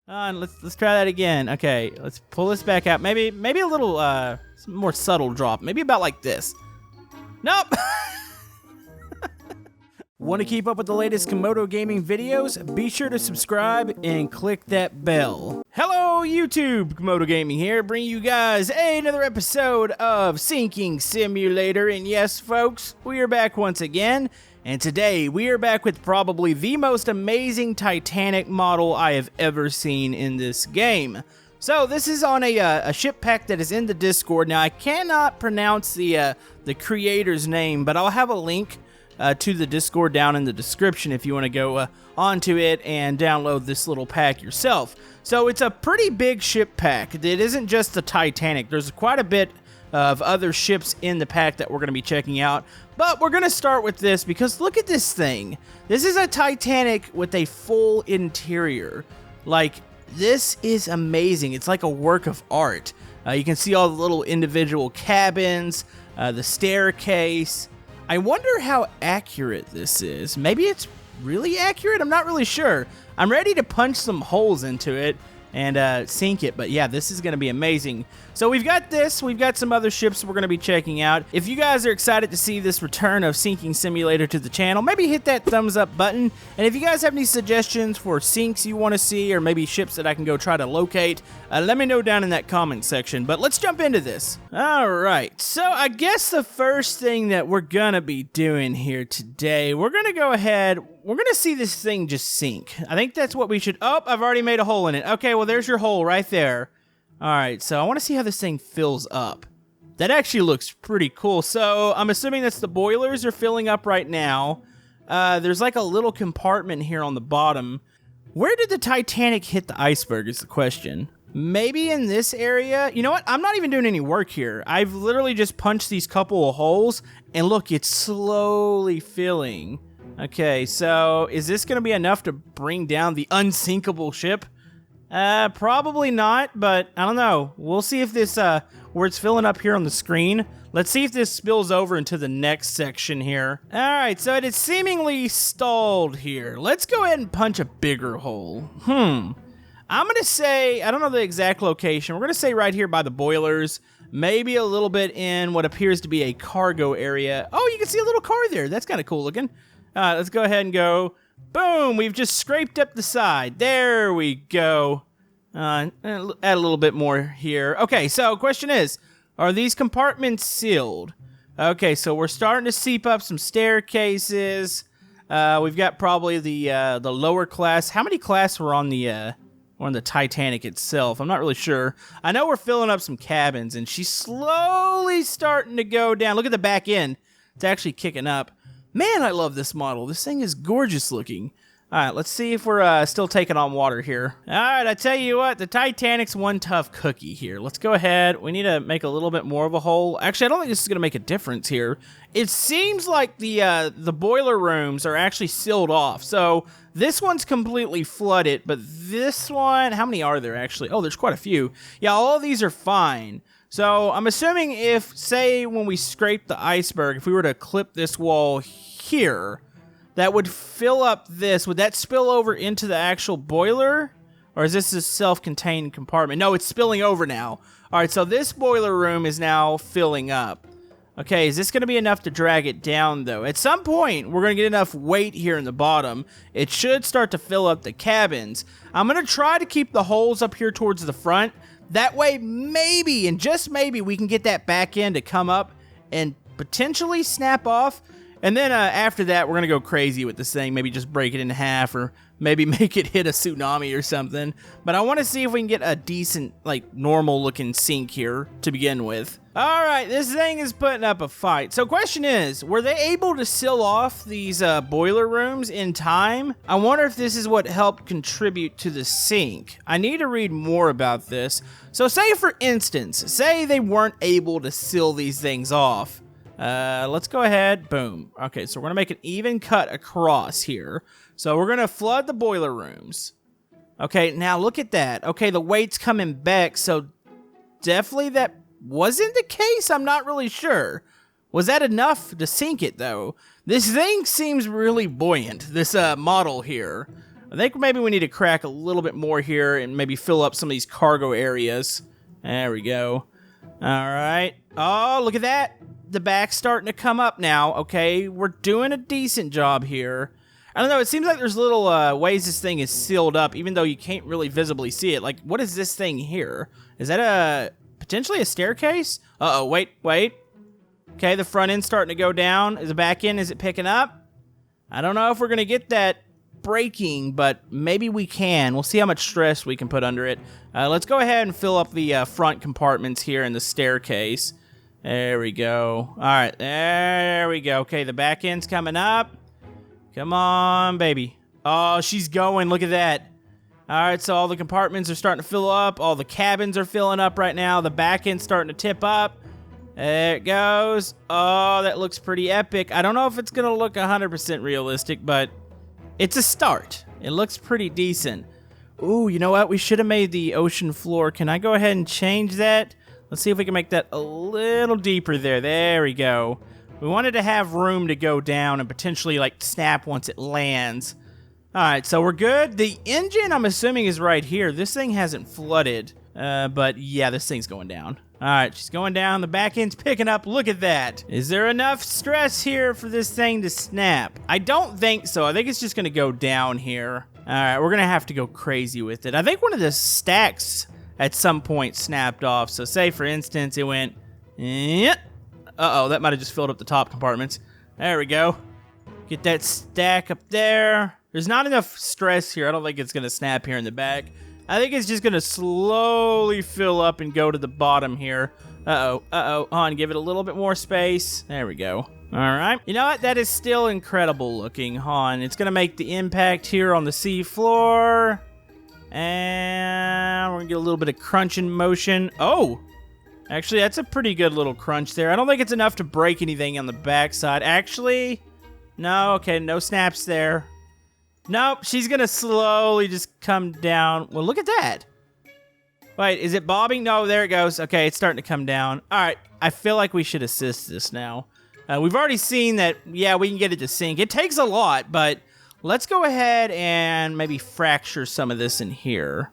Let's try that again. Okay, let's pull this back out. Maybe a little more subtle drop. Maybe about like this. Nope. Want to keep up with the latest Camodo gaming videos? Be sure to subscribe and click that bell. Hello YouTube, Camodo Gaming here, bringing you guys another episode of Sinking Simulator. And yes folks, we are back once again. And today we are back with probably the most amazing Titanic model I have ever seen in this game. So this is on a ship pack that is in the Discord. Now I cannot pronounce the creator's name, but I'll have a link to the Discord down in the description if you want to go onto it and download this little pack yourself. So it's a pretty big ship pack. It isn't just the Titanic. There's quite a bit of other ships in the pack that we're going to be checking out. But we're going to start with this because look at this thing. This is a Titanic with a full interior. Like, this is amazing. It's like a work of art. You can see all the little individual cabins, the staircase. I wonder how accurate this is. Maybe it's really accurate? I'm not really sure. I'm ready to punch some holes into it and sink it, but yeah, this is going to be amazing. So we've got this, we've got some other ships we're going to be checking out. If you guys are excited to see this return of Sinking Simulator to the channel, maybe hit that thumbs up button. And if you guys have any suggestions for sinks you want to see, or maybe ships that I can go try to locate, let me know down in that comment section. But let's jump into this. Alright, so I guess the first thing that we're going to be doing here today, we're going to go ahead, we're going to see this thing just sink. I think that's what we should, oh, I've already made a hole in it. Okay, well there's your hole right there. Alright, so I want to see how this thing fills up. That actually looks pretty cool. So I'm assuming that's the boilers are filling up right now. There's like a little compartment here on the bottom. Where did the Titanic hit the iceberg is the question. Maybe in this area? You know what? I'm not even doing any work here. I've literally just punched these couple of holes, and look, it's slowly filling. Okay, so is this going to be enough to bring down the unsinkable ship? Probably not, but I don't know. We'll see if this, where it's filling up here on the screen. Let's see if this spills over into the next section here. Alright, so it is seemingly stalled here. Let's go ahead and punch a bigger hole. I'm gonna say, I don't know the exact location. We're gonna say right here by the boilers. Maybe a little bit in what appears to be a cargo area. Oh, you can see a little car there. That's kind of cool looking. Let's go ahead and go. Boom! We've just scraped up the side. There we go. Add a little bit more here. Okay, so question is, are these compartments sealed? Okay, so we're starting to seep up some staircases. We've got probably the lower class. How many class were on the Titanic itself? I'm not really sure. I know we're filling up some cabins, and she's slowly starting to go down. Look at the back end. It's actually kicking up. Man, I love this model. This thing is gorgeous looking. Alright, let's see if we're still taking on water here. Alright, I tell you what, the Titanic's one tough cookie here. Let's go ahead. We need to make a little bit more of a hole. Actually, I don't think this is going to make a difference here. It seems like the boiler rooms are actually sealed off. So this one's completely flooded, but this one, how many are there actually? Oh, there's quite a few. Yeah, all of these are fine. So I'm assuming if, say, when we scrape the iceberg, if we were to clip this wall here, that would fill up this. Would that spill over into the actual boiler? Or is this a self-contained compartment? No, it's spilling over now. Alright, so this boiler room is now filling up. Okay, is this going to be enough to drag it down, though? At some point, we're going to get enough weight here in the bottom. It should start to fill up the cabins. I'm going to try to keep the holes up here towards the front. That way, maybe, and just maybe, we can get that back end to come up and potentially snap off. And then after that, we're going to go crazy with this thing. Maybe just break it in half or maybe make it hit a tsunami or something. But I want to see if we can get a decent, like, normal-looking sink here to begin with. Alright, this thing is putting up a fight. So question is, were they able to seal off these boiler rooms in time? I wonder if this is what helped contribute to the sink. I need to read more about this. So say, for instance, say they weren't able to seal these things off. Let's go ahead. Boom. Okay, so we're going to make an even cut across here. So we're going to flood the boiler rooms. Okay, now look at that. Okay, the weight's coming back, so definitely that wasn't the case. I'm not really sure. Was that enough to sink it, though? This thing seems really buoyant, this model here. I think maybe we need to crack a little bit more here and maybe fill up some of these cargo areas. There we go. All right. Oh, look at that. The back's starting to come up now. Okay, we're doing a decent job here. I don't know, it seems like there's little ways this thing is sealed up, even though you can't really visibly see it. Like, what is this thing here? Is that potentially a staircase? Uh-oh, wait. Okay, the front end's starting to go down. Is the back end, is it picking up? I don't know if we're going to get that breaking, but maybe we can. We'll see how much stress we can put under it. Let's go ahead and fill up the front compartments here in the staircase. There we go. All right, there we go. Okay, the back end's coming up. Come on, baby. Oh, she's going. Look at that. All right, so all the compartments are starting to fill up. All the cabins are filling up right now. The back end's starting to tip up. There it goes. Oh, that looks pretty epic. I don't know if it's going to look 100% realistic, but it's a start. It looks pretty decent. Ooh, you know what? We should have made the ocean floor. Can I go ahead and change that? Let's see if we can make that a little deeper there. There we go. We wanted to have room to go down and potentially, like, snap once it lands. All right, so we're good. The engine, I'm assuming, is right here. This thing hasn't flooded, but yeah, this thing's going down. All right, she's going down. The back end's picking up. Look at that. Is there enough stress here for this thing to snap? I don't think so. I think it's just going to go down here. All right, we're going to have to go crazy with it. I think one of the stacks at some point snapped off. So say, for instance, it went... Uh-oh, that might have just filled up the top compartments. There we go. Get that stack up there. There's not enough stress here. I don't think it's going to snap here in the back. I think it's just going to slowly fill up and go to the bottom here. Uh-oh. Hold on, give it a little bit more space. There we go. All right. You know what? That is still incredible looking. Hold on. It's going to make the impact here on the sea floor. And we're going to get a little bit of crunching motion. Oh! Actually, that's a pretty good little crunch there. I don't think it's enough to break anything on the backside. Actually, no. Okay, no snaps there. Nope, she's going to slowly just come down. Well, look at that. Wait, is it bobbing? No, there it goes. Okay, it's starting to come down. All right, I feel like we should assist this now. We've already seen that, yeah, we can get it to sink. It takes a lot, but let's go ahead and maybe fracture some of this in here.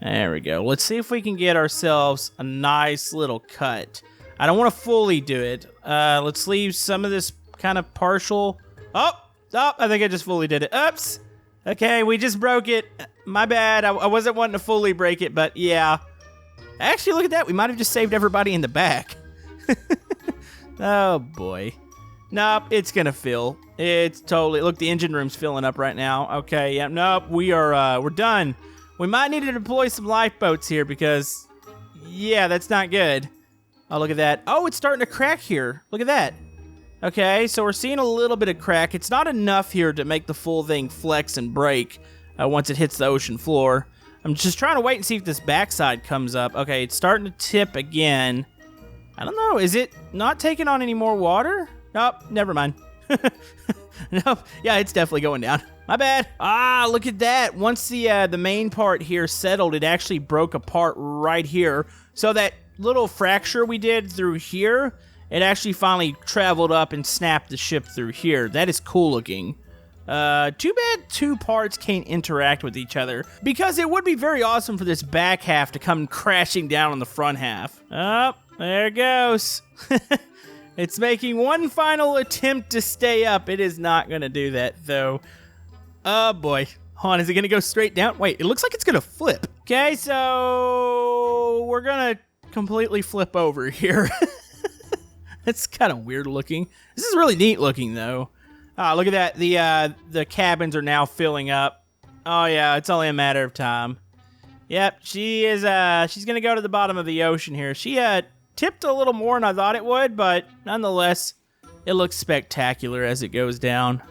There we go. Let's see if we can get ourselves a nice little cut. I don't want to fully do it. Let's leave some of this kind of partial. Oh, I think I just fully did it. Oops. Okay, we just broke it. My bad. I wasn't wanting to fully break it, but yeah. Actually, look at that. We might have just saved everybody in the back. Oh, boy. Nope, it's going to fill. It's totally... Look, the engine room's filling up right now. Okay, yeah. Nope, we're done. We might need to deploy some lifeboats here because, yeah, that's not good. Oh, look at that. Oh, it's starting to crack here. Look at that. Okay, so we're seeing a little bit of crack. It's not enough here to make the full thing flex and break once it hits the ocean floor. I'm just trying to wait and see if this backside comes up. Okay, it's starting to tip again. I don't know. Is it not taking on any more water? Nope, never mind. Nope. Yeah, it's definitely going down. My bad. Ah, look at that. Once the main part here settled, it actually broke apart right here. So that little fracture we did through here, it actually finally traveled up and snapped the ship through here. That is cool looking. Too bad two parts can't interact with each other, because it would be very awesome for this back half to come crashing down on the front half. Oh, there it goes. It's making one final attempt to stay up. It is not going to do that, though. Oh, boy. Hold on, is it going to go straight down? Wait, it looks like it's going to flip. Okay, so we're going to completely flip over here. It's kind of weird looking. This is really neat looking, though. Ah, look at that. The cabins are now filling up. Oh, yeah, it's only a matter of time. Yep, she's going to go to the bottom of the ocean here. She tipped a little more than I thought it would, but nonetheless, it looks spectacular as it goes down.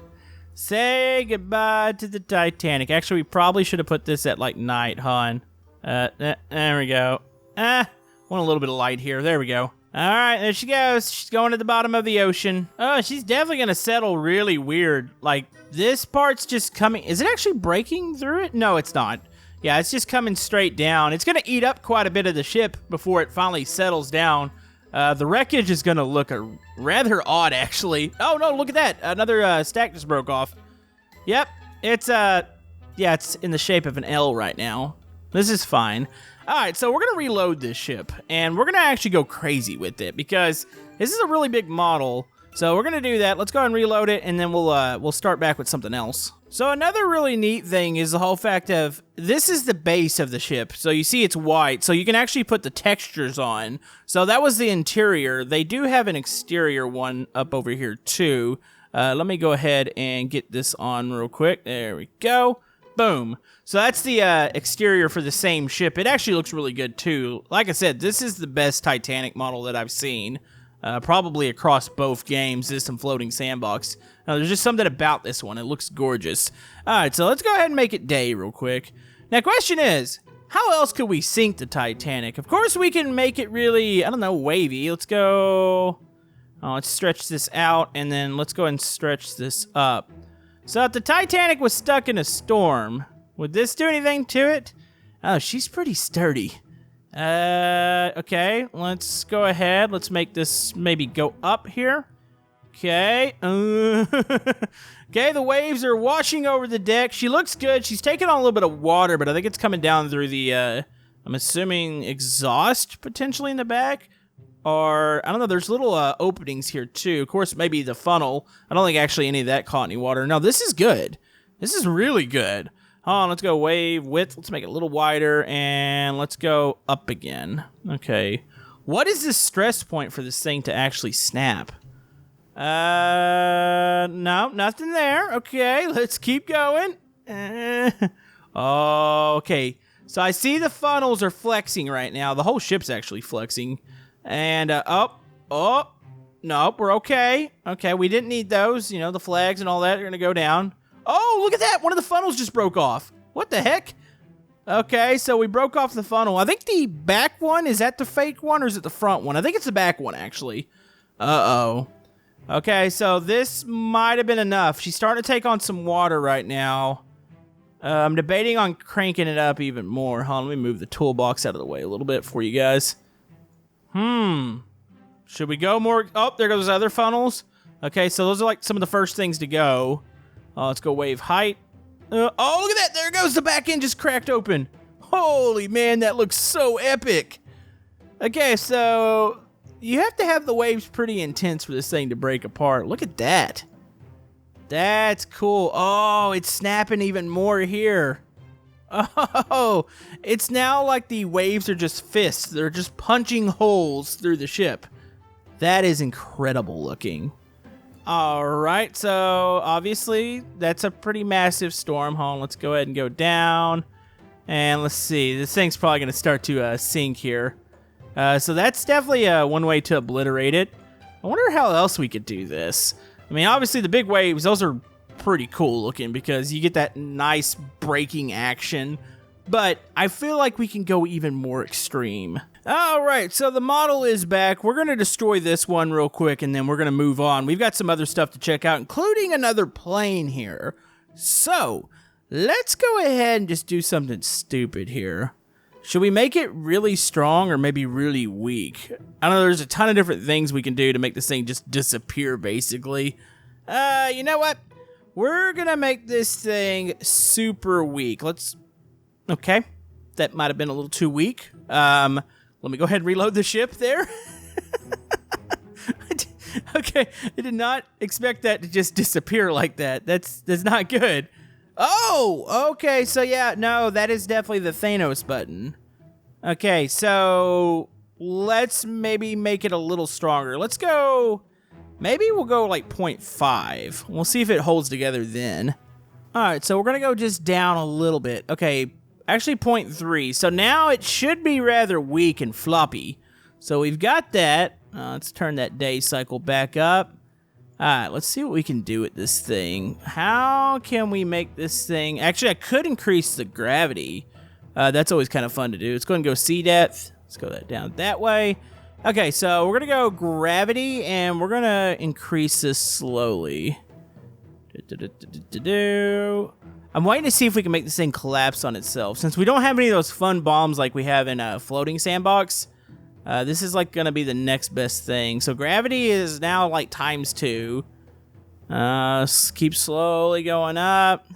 Say goodbye to the Titanic. Actually, we probably should have put this at, like, night, hon. There we go. Want a little bit of light here. There we go. All right, there she goes. She's going to the bottom of the ocean. Oh, she's definitely going to settle really weird. Like, this part's just coming. Is it actually breaking through it? No, it's not. Yeah, it's just coming straight down. It's going to eat up quite a bit of the ship before it finally settles down. The wreckage is going to look rather odd, actually. Oh, no, look at that. Another stack just broke off. Yep, it's Yeah, it's in the shape of an L right now. This is fine. All right, so we're going to reload this ship, and we're going to actually go crazy with it because this is a really big model. So we're going to do that. Let's go ahead and reload it, and then we'll start back with something else. So another really neat thing is the whole fact of this is the base of the ship. So you see it's white, so you can actually put the textures on. So that was the interior. They do have an exterior one up over here too. Let me go ahead and get this on real quick. There we go. Boom. So that's the exterior for the same ship. It actually looks really good too. Like I said, this is the best Titanic model that I've seen. Probably across both games. This and Floating Sandbox. There's just something about this one. It looks gorgeous. Alright, so let's go ahead and make it day real quick. Now, question is, how else could we sink the Titanic? Of course, we can make it really, I don't know, wavy. Let's go... Oh, let's stretch this out, and then let's go ahead and stretch this up. So if the Titanic was stuck in a storm, would this do anything to it? Oh, she's pretty sturdy. Okay, let's go ahead. Let's make this maybe go up here. Okay. Okay, the waves are washing over the deck. She looks good. She's taking on a little bit of water, but I think it's coming down through the, I'm assuming exhaust potentially in the back. Or, I don't know, there's little openings here too. Of course, maybe the funnel. I don't think actually any of that caught any water. No, this is good. This is really good. Hold on, let's go wave width. Let's make it a little wider, and let's go up again. Okay. What is this stress point for this thing to actually snap? No, nothing there. Okay, let's keep going. Oh, okay. So I see the funnels are flexing right now. The whole ship's actually flexing. And, nope, we're okay. Okay, we didn't need those. You know, the flags and all that are going to go down. Oh, look at that. One of the funnels just broke off. What the heck? Okay, so we broke off the funnel. I think the back one, is that the fake one or is it the front one? I think it's the back one, actually. Uh-oh. Okay, so this might have been enough. She's starting to take on some water right now. I'm debating on cranking it up even more. Hold on, let me move the toolbox out of the way a little bit for you guys. Should we go more? Oh, there goes other funnels. Okay, so those are like some of the first things to go. Let's go wave height. Oh, look at that. There goes the back end just cracked open. Holy man, that looks so epic. Okay, so you have to have the waves pretty intense for this thing to break apart. Look at that. That's cool. Oh, it's snapping even more here. Oh, it's now like the waves are just fists. They're just punching holes through the ship. That is incredible looking. All right, so obviously that's a pretty massive storm. Hold on, let's go ahead and go down. And let's see, this thing's probably going to start to sink here. So that's definitely one way to obliterate it. I wonder how else we could do this. I mean, obviously the big waves, those are pretty cool looking because you get that nice braking action, but I feel like we can go even more extreme. All right, so the model is back. We're going to destroy this one real quick, and then we're going to move on. We've got some other stuff to check out, including another plane here. So let's go ahead and just do something stupid here. Should we make it really strong or maybe really weak? I don't know, there's a ton of different things we can do to make this thing just disappear, basically. You know what? We're gonna make this thing super weak. Okay, that might have been a little too weak. Let me go ahead and reload the ship there. Okay, I did not expect that to just disappear like that. That's not good. Oh, okay, so yeah, no, that is definitely the Thanos button. Okay, so let's maybe make it a little stronger. Let's go, maybe we'll go like 0.5. We'll see if it holds together then. All right, so we're gonna go just down a little bit. Okay, actually 0.3. So now it should be rather weak and floppy. So we've got that. Let's turn that day cycle back up. Alright, let's see what we can do with this thing. How can we make this thing... Actually, I could increase the gravity. That's always kind of fun to do. Let's go ahead and go sea depth. Let's go that down that way. Okay, so we're going to go gravity, and we're going to increase this slowly. I'm waiting to see if we can make this thing collapse on itself. Since we don't have any of those fun bombs like we have in Floating Sandbox... this is like gonna be the next best thing. So gravity is now like ×2. Keep slowly going up.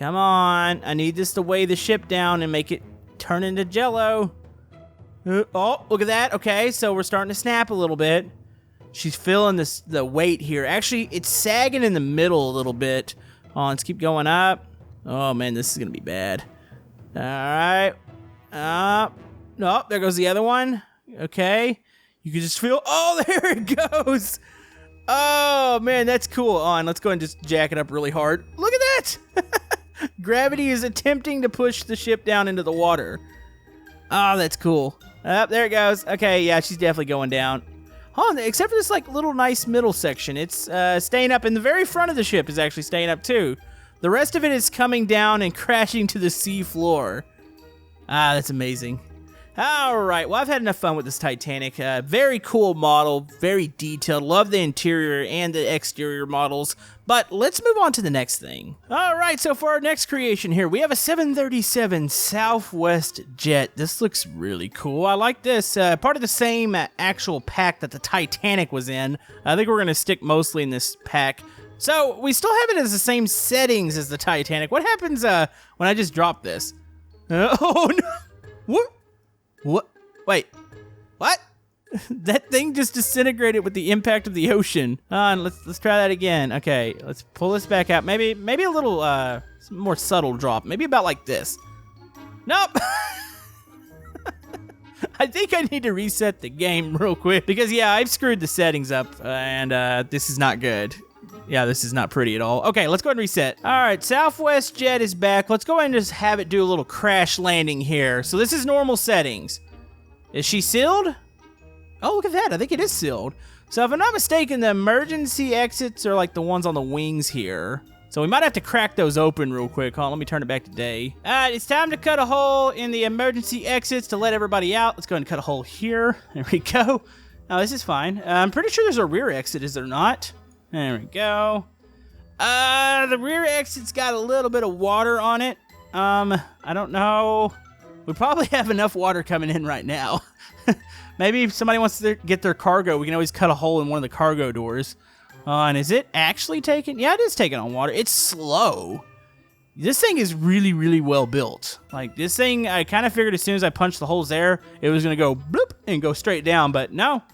Come on. I need this to weigh the ship down and make it turn into jello. Oh, look at that. Okay, so we're starting to snap a little bit. She's feeling the weight here. Actually, it's sagging in the middle a little bit. Oh, let's keep going up. Oh, man, this is going to be bad. All right. No, there goes the other one. Okay. You can just feel... Oh, there it goes. Oh, man, that's cool. On, let's go and just jack it up really hard. Look at that. Gravity is attempting to push the ship down into the water. Oh, that's cool. There it goes. Okay, yeah, she's definitely going down. Oh, except for this like little nice middle section. It's staying up, and the very front of the ship is actually staying up too. The rest of it is coming down and crashing to the sea floor. Ah, that's amazing. All right, well, I've had enough fun with this Titanic. Very cool model, very detailed. Love the interior and the exterior models. But let's move on to the next thing. All right, so for our next creation here, we have a 737 Southwest jet. This looks really cool. I like this. Part of the same actual pack that the Titanic was in. I think we're going to stick mostly in this pack. So we still have it as the same settings as the Titanic. What happens when I just drop this? Oh, no. What? What? Wait. What? That thing just disintegrated with the impact of the ocean. Let's try that again. Okay, let's pull this back out. Maybe a little more subtle drop. Maybe about like this. Nope. I think I need to reset the game real quick because yeah, I've screwed the settings up and this is not good. Yeah, this is not pretty at all. Okay, let's go ahead and reset. All right, Southwest jet is back. Let's go ahead and just have it do a little crash landing here. So this is normal settings. Is she sealed? Oh, look at that. I think it is sealed. So if I'm not mistaken, the emergency exits are like the ones on the wings here. So we might have to crack those open real quick. Hold on, let me turn it back to day. All right, it's time to cut a hole in the emergency exits to let everybody out. Let's go ahead and cut a hole here. There we go. Now, this is fine. I'm pretty sure there's a rear exit, is there not? There we go. The rear exit's got a little bit of water on it. I don't know. We probably have enough water coming in right now. Maybe if somebody wants to get their cargo, we can always cut a hole in one of the cargo doors. And is it actually taking? Yeah, it is taking on water. It's slow. This thing is really, really well built. Like, this thing, I kind of figured as soon as I punched the holes there, it was going to go bloop and go straight down, but no.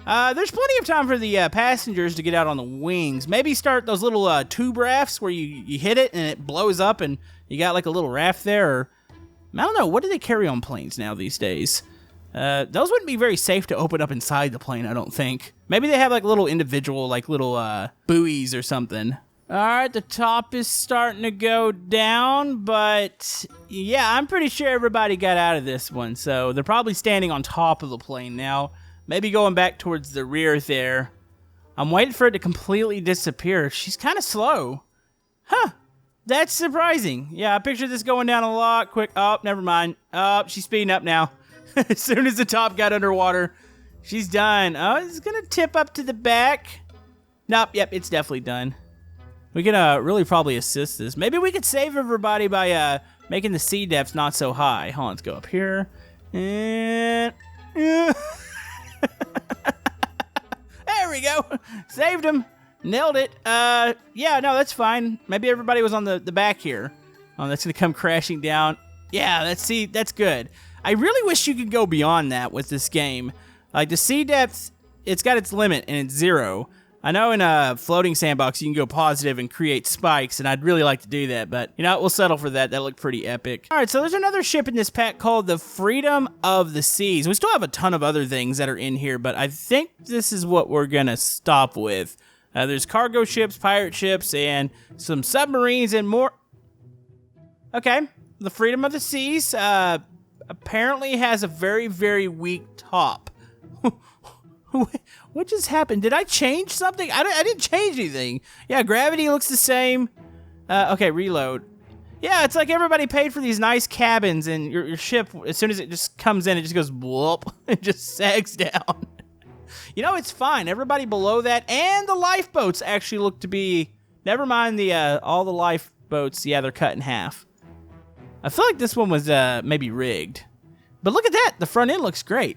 There's plenty of time for the passengers to get out on the wings. Maybe start those little tube rafts where you hit it and it blows up and you got like a little raft there. Or, I don't know, what do they carry on planes now these days? Those wouldn't be very safe to open up inside the plane, I don't think. Maybe they have like little individual, like little buoys or something. All right, the top is starting to go down, but yeah, I'm pretty sure everybody got out of this one. So they're probably standing on top of the plane now. Maybe going back towards the rear there. I'm waiting for it to completely disappear. She's kind of slow. Huh. That's surprising. Yeah, I picture this going down a lot quick. Oh, never mind. Oh, she's speeding up now. As soon as the top got underwater, she's done. Oh, it's going to tip up to the back. Nope, yep, it's definitely done. We can really probably assist this. Maybe we could save everybody by making the sea depths not so high. Hold on, let's go up here. And... There we go. Saved him. Nailed it. Yeah, no, that's fine. Maybe everybody was on the back here. Oh, that's going to come crashing down. Yeah, that's good. I really wish you could go beyond that with this game. Like, the sea depth, it's got its limit, and it's 0. I know in a floating sandbox, you can go positive and create spikes, and I'd really like to do that, but, you know, we'll settle for that. That looked pretty epic. All right, so there's another ship in this pack called the Freedom of the Seas. We still have a ton of other things that are in here, but I think this is what we're going to stop with. There's cargo ships, pirate ships, and some submarines and more. Okay, the Freedom of the Seas apparently has a very, very weak top. What just happened? Did I change something? I didn't change anything. Yeah, gravity looks the same. Okay, reload. Yeah, it's like everybody paid for these nice cabins, and your ship, as soon as it just comes in, it just goes bloop. It just sags down. You know, it's fine. Everybody below that, and the lifeboats actually look to be... Never mind the all the lifeboats. Yeah, they're cut in half. I feel like this one was maybe rigged. But look at that. The front end looks great.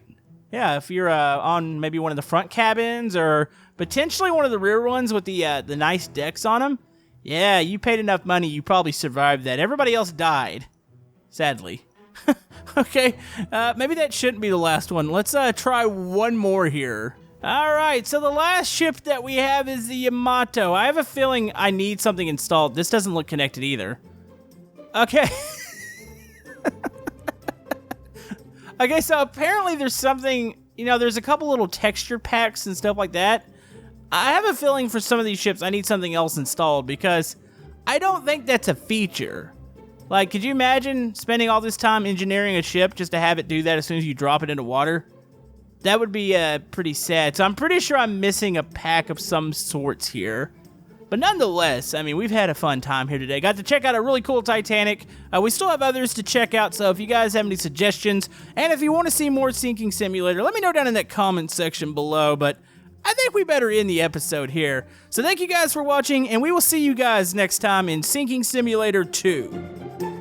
Yeah, if you're on maybe one of the front cabins or potentially one of the rear ones with the nice decks on them, Yeah, you paid enough money, you probably survived that. Everybody else died, sadly. Okay, maybe that shouldn't be the last one. Let's try one more here. All right, so the last ship that we have is the Yamato. I have a feeling I need something installed. This doesn't look connected either. Okay. Okay, so apparently there's something, you know, there's a couple little texture packs and stuff like that. I have a feeling for some of these ships I need something else installed because I don't think that's a feature. Like, could you imagine spending all this time engineering a ship just to have it do that as soon as you drop it into water? That would be pretty sad. So I'm pretty sure I'm missing a pack of some sorts here. But nonetheless, I mean, we've had a fun time here today. Got to check out a really cool Titanic. We still have others to check out, so if you guys have any suggestions, and if you want to see more Sinking Simulator, let me know down in that comment section below, but I think we better end the episode here. So thank you guys for watching, and we will see you guys next time in Sinking Simulator 2.